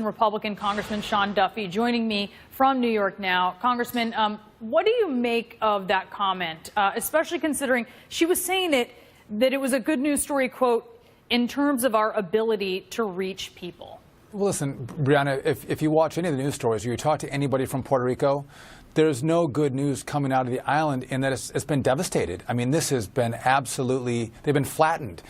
Republican Congressman Sean Duffy joining me from New York now. Congressman, what do you make of that comment, especially considering she was saying that it was a good news story, quote, in terms of our ability to reach people? Well, listen, Brianna, if you watch any of the news stories or you talk to anybody from Puerto Rico, there's no good news coming out of the island in that it's been devastated. I mean, this has been absolutely, they've been flattened.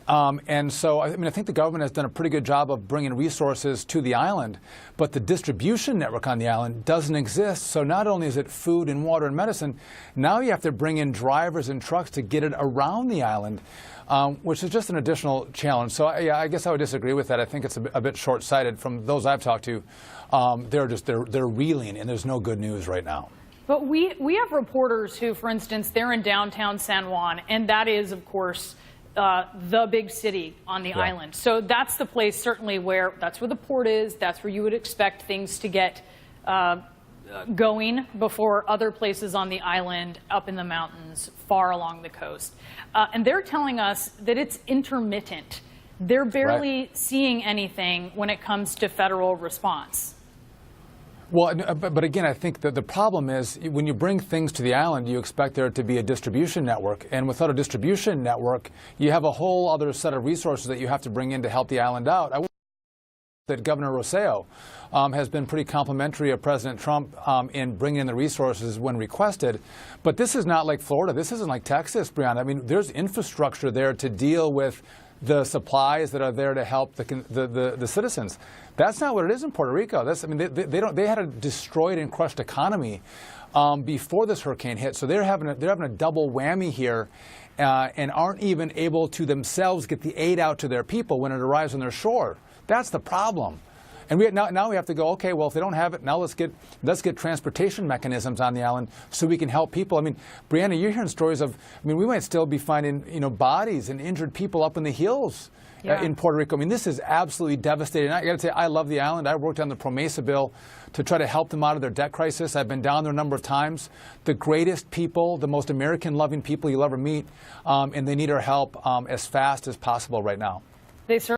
And so, I think the government has done a pretty good job of bringing resources to the island, but the distribution network on the island doesn't exist. So not only is it food and water and medicine, now you have to bring in drivers and trucks to get it around the island, which is just an additional challenge. So yeah, I guess I would disagree with that. I think it's a bit short-sighted. From those I've talked to, they're reeling, and there's no good news right now. But we have reporters who, for instance, they're in downtown San Juan, and that is, of course, the big city on the island. So that's the place certainly that's where the port is. That's where you would expect things to get going before other places on the island, up in the mountains, far along the coast. And they're telling us that it's intermittent. They're barely seeing anything when it comes to federal response. Well, but again, I think that the problem is when you bring things to the island, you expect there to be a distribution network. And without a distribution network, you have a whole other set of resources that you have to bring in to help the island out. I would say that Governor Rosselló has been pretty complimentary of President Trump in bringing in the resources when requested. But this is not like Florida. This isn't like Texas, Brianna. I mean, there's infrastructure there to deal with the supplies that are there to help the citizens. That's not what it is in Puerto Rico. They had a destroyed and crushed economy before this hurricane hit, so they're having a double whammy here, and aren't even able to themselves get the aid out to their people when it arrives on their shore. That's the problem. And now we have to go, okay, well, if they don't have it, now let's get transportation mechanisms on the island so we can help people. I mean, Brianna, you're hearing stories of, we might still be finding, bodies and injured people up in the hills in Puerto Rico. I mean, this is absolutely devastating. I got to say, I love the island. I worked on the PROMESA bill to try to help them out of their debt crisis. I've been down there a number of times. The greatest people, the most American-loving people you'll ever meet, and they need our help as fast as possible right now. They certainly